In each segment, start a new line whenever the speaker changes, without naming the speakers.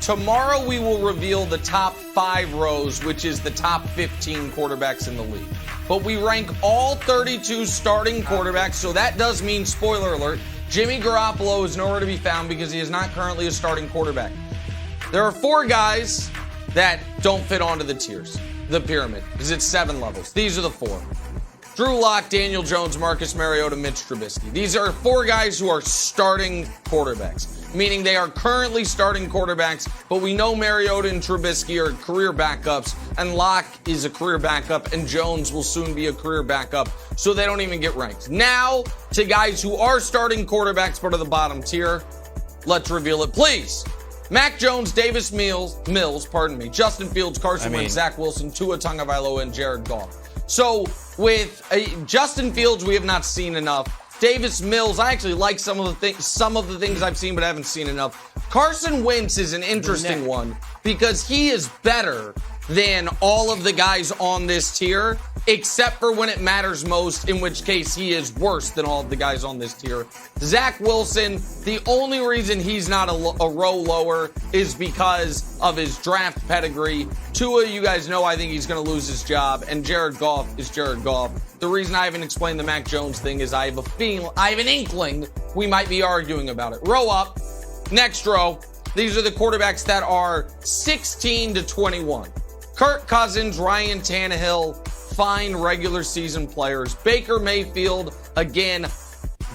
tomorrow we will reveal the top 5 rows, which is the top 15 quarterbacks in the league. But we rank all 32 starting quarterbacks, so that does mean, spoiler alert, Jimmy Garoppolo is nowhere to be found because he is not currently a starting quarterback. There are 4 guys that don't fit onto the tiers, the pyramid, because it's 7 levels. These are the 4. Drew Lock, Daniel Jones, Marcus Mariota, Mitch Trubisky. These are 4 guys who are starting quarterbacks, meaning they are currently starting quarterbacks, but we know Mariota and Trubisky are career backups, and Lock is a career backup, and Jones will soon be a career backup, so they don't even get ranked. Now, to guys who are starting quarterbacks but are the bottom tier, let's reveal it, please. Mac Jones, Davis Mills, Justin Fields, Carson Wentz, Zach Wilson, Tua Tagovailoa, and Jared Goff. So with Justin Fields, we have not seen enough. Davis Mills, I actually like some of the things I've seen, but I haven't seen enough. Carson Wentz is an interesting one because he is better than all of the guys on this tier, except for when it matters most, in which case he is worse than all of the guys on this tier. Zach Wilson, the only reason he's not a row lower is because of his draft pedigree. Tua, you guys know I think he's going to lose his job, and Jared Goff is Jared Goff. The reason I haven't explained the Mac Jones thing is I have an inkling we might be arguing about it. Row up, next row. These are the quarterbacks that are 16 to 21. Kirk Cousins, Ryan Tannehill, fine regular season players. Baker Mayfield, again,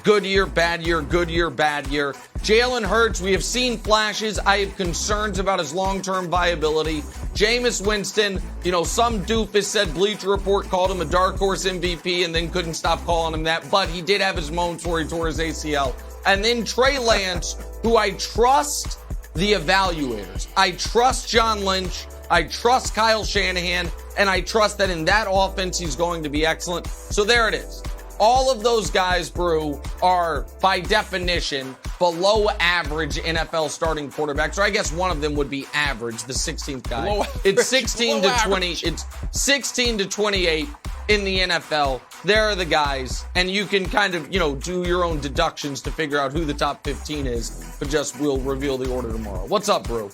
good year, bad year, good year, bad year. Jalen Hurts, we have seen flashes. I have concerns about his long-term viability. Jameis Winston, some doofus said Bleacher Report called him a dark horse MVP and then couldn't stop calling him that, but he did have his moments where he tore his ACL. And then Trey Lance, who I trust the evaluators. I trust John Lynch. I trust Kyle Shanahan, and I trust that in that offense he's going to be excellent. So there it is. All of those guys, Brew, are by definition below average NFL starting quarterbacks. Or I guess one of them would be average, the 16th guy. It's 16 to 20. It's 16 to 28 in the NFL. There are the guys, and you can kind of, do your own deductions to figure out who the top 15 is. But we'll reveal the order tomorrow. What's up, Brew?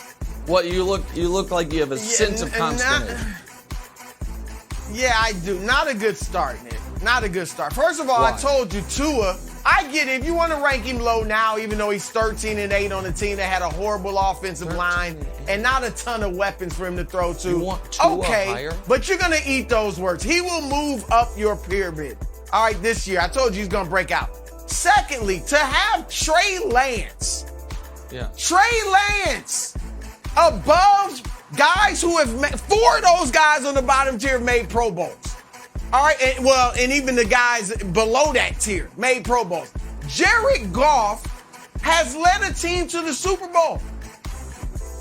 What you look like you have a sense of consternation.
Yeah, I do. Not a good start, Nick. Not a good start. First of all,
Why?
I told you, Tua, I get it. If you want to rank him low now, even though he's 13-8 on a team that had a horrible offensive line and not a ton of weapons for him to throw to.
You want Tua higher?
But you're going to eat those words. He will move up your pyramid. All right, this year. I told you he's going to break out. Secondly, to have Trey Lance.
Yeah.
Trey Lance above guys who have made, 4 of those guys on the bottom tier have made Pro Bowls. All right, and even the guys below that tier made Pro Bowls. Jared Goff has led a team to the Super Bowl.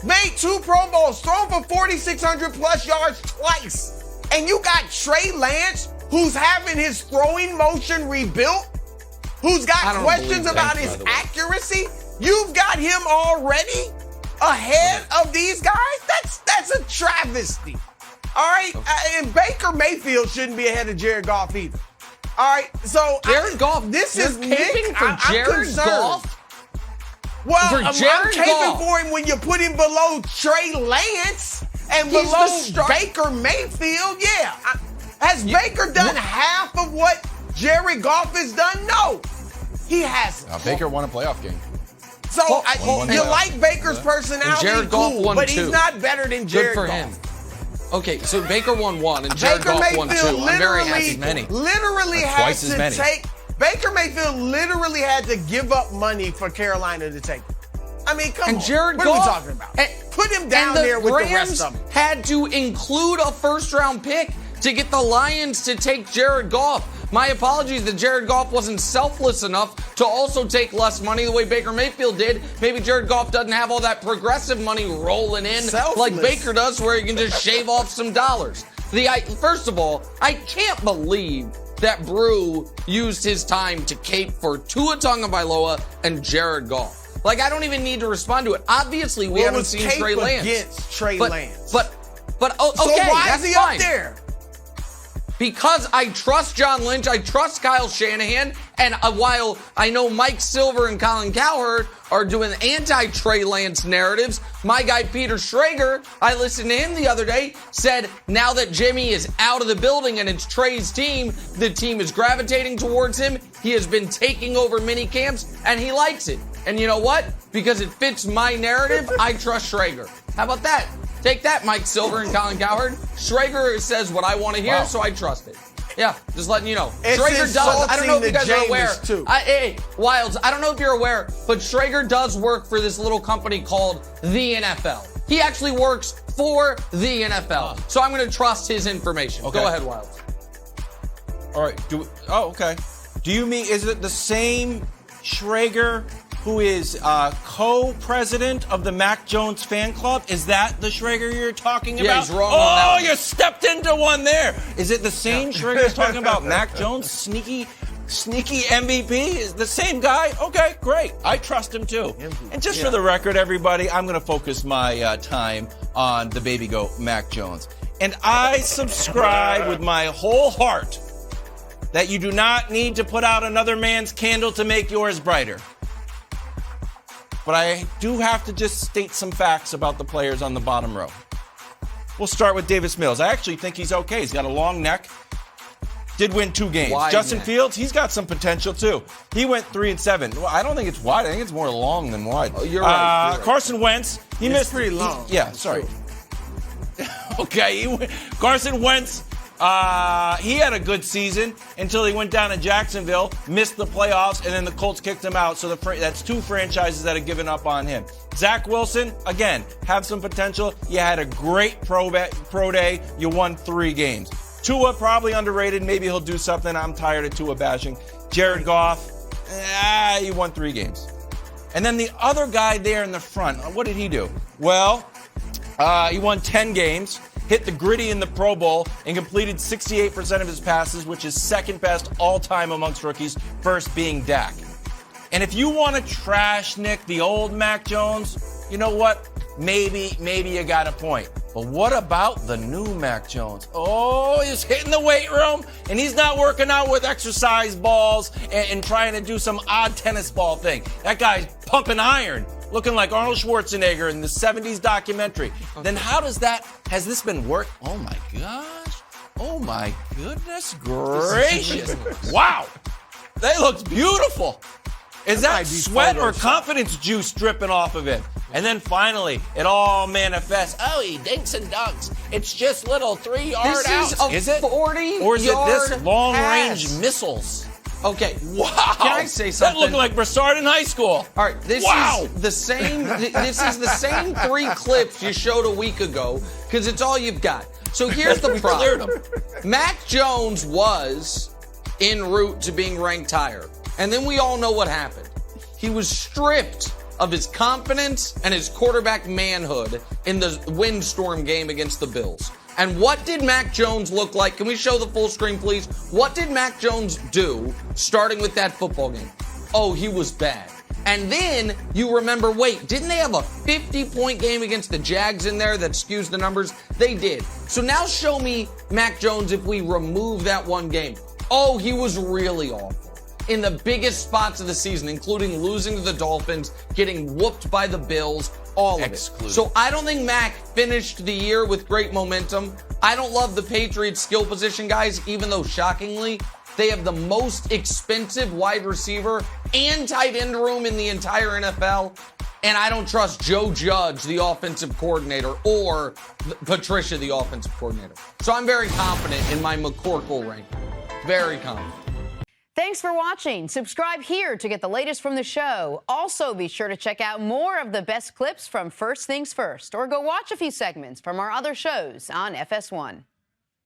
Made 2 Pro Bowls, thrown for 4,600 plus yards twice. And you got Trey Lance, who's having his throwing motion rebuilt, who's got questions about his accuracy. You've got him already ahead of these guys? That's a travesty. All right? And Baker Mayfield shouldn't be ahead of Jared Goff either. All right? So
Jared Goff,
this is
caping for Jared Goff?
Well, I'm
Jared
caping
Goff
for him when you put him below Trey Lance and below Baker Mayfield. Yeah. Has Baker done half of what Jared Goff has done? No. He hasn't.
Baker won a playoff game.
So you like Baker's personality,
Jared Goff won
but
2.
He's not better than Jared
Good for
Goff.
him. Okay, so Baker won 1 and Jared Goff won 2. I'm very happy.
Literally had to take. Baker Mayfield literally had to give up money for Carolina to take him. I mean, come on.
Jared
what
Goff,
are we talking about? Put him down there with the rest of them.
Had to include a first-round pick to get the Lions to take Jared Goff. My apologies that Jared Goff wasn't selfless enough to also take less money the way Baker Mayfield did. Maybe Jared Goff doesn't have all that progressive money rolling in like Baker does, where he can just shave off some dollars. First of all, I can't believe that Brew used his time to cape for Tua Tagovailoa and Jared Goff. Like, I don't even need to respond to it. Obviously, we haven't seen Trey Lance.
Against Trey Lance.
But okay,
so why
that's
is he
fine.
up there?
Because I trust John Lynch, I trust Kyle Shanahan, and while I know Mike Silver and Colin Cowherd are doing anti-Trey Lance narratives. My guy Peter Schrager, I listened to him the other day, said now that Jimmy is out of the building and it's Trey's team, the team is gravitating towards him. He has been taking over mini camps, and he likes it. And you know what? Because it fits my narrative, I trust Schrager. How about that? Take that, Mike Silver and Colin Cowherd. Schrager says what I want to hear, so I trust it. Yeah, just letting you know.
It's
Schrager does. I don't know if you guys are aware.
Too.
Hey, Wilds, I don't know if you're aware, but Schrager does work for this little company called the NFL. He actually works for the NFL. So I'm going to trust his information.
Okay.
Go ahead, Wilds.
All right. Okay. Do you mean, is it the same Schrager who is co-president of the Mac Jones fan club? Is that the Schrager you're talking about?
Yeah, he's wrong on that one.
You stepped into one there. Is it the same Schrager who's talking about Mac Jones, sneaky MVP? Is the same guy? Okay, great. I trust him too. And just for the record, everybody, I'm going to focus my time on the baby goat, Mac Jones. And I subscribe with my whole heart that you do not need to put out another man's candle to make yours brighter. But I do have to just state some facts about the players on the bottom row. We'll start with Davis Mills. I actually think he's okay. He's got a long neck. Did win 2 games.
Wide
Justin
neck.
Fields, he's got some potential too. He went 3-7. Well, I don't think it's wide. I think it's more long than wide.
Oh, you're right. You're right.
Carson Wentz, he missed
pretty long.
Sorry. Okay, Carson Wentz. He had a good season until he went down to Jacksonville, missed the playoffs, and then the Colts kicked him out. So that's 2 franchises that have given up on him. Zach Wilson, again, have some potential. You had a great pro day. You won 3 games. Tua, probably underrated. Maybe he'll do something. I'm tired of Tua bashing. Jared Goff, he won 3 games. And then the other guy there in the front, what did he do? Well, he won 10 games. Hit the gritty in the Pro Bowl, and completed 68% of his passes, which is second best all-time amongst rookies, first being Dak. And if you want to trash, Nick, the old Mac Jones, you know what? Maybe you got a point. But what about the new Mac Jones? Oh, he's hitting the weight room, and he's not working out with exercise balls and trying to do some odd tennis ball thing. That guy's pumping iron. Looking like Arnold Schwarzenegger in the 70s documentary. Okay. Then has this been work? Oh my gosh. Oh my goodness gracious. Wow. They look beautiful. Is that sweat or confidence juice dripping off of it? And then finally, it all manifests. Oh, he dinks and dunks. It's just little 3-yard outs.
Is it 40?
Or is it this long-range missiles?
Okay.
Wow.
Can I say something?
That looked like Broussard in high school.
All right. This is the same 3 clips you showed a week ago because it's all you've got. So here's the problem. Mac Jones was en route to being ranked higher. And then we all know what happened. He was stripped of his confidence and his quarterback manhood in the windstorm game against the Bills. And what did Mac Jones look like? Can we show the full screen, please? What did Mac Jones do starting with that football game? Oh, he was bad. And then you remember, wait, didn't they have a 50-point game against the Jags in there that skews the numbers? They did. So now show me Mac Jones if we remove that one game. Oh, he was really awful in the biggest spots of the season, including losing to the Dolphins, getting whooped by the Bills, all of it. So I don't think Mac finished the year with great momentum. I don't love the Patriots skill position guys, even though shockingly, they have the most expensive wide receiver and tight end room in the entire NFL. And I don't trust Joe Judge, the offensive coordinator, or Patricia, the offensive coordinator. So I'm very confident in my McCorkle ranking. Very confident.
Thanks for watching. Subscribe here to get the latest from the show. Also, be sure to check out more of the best clips from First Things First, or go watch a few segments from our other shows on FS1.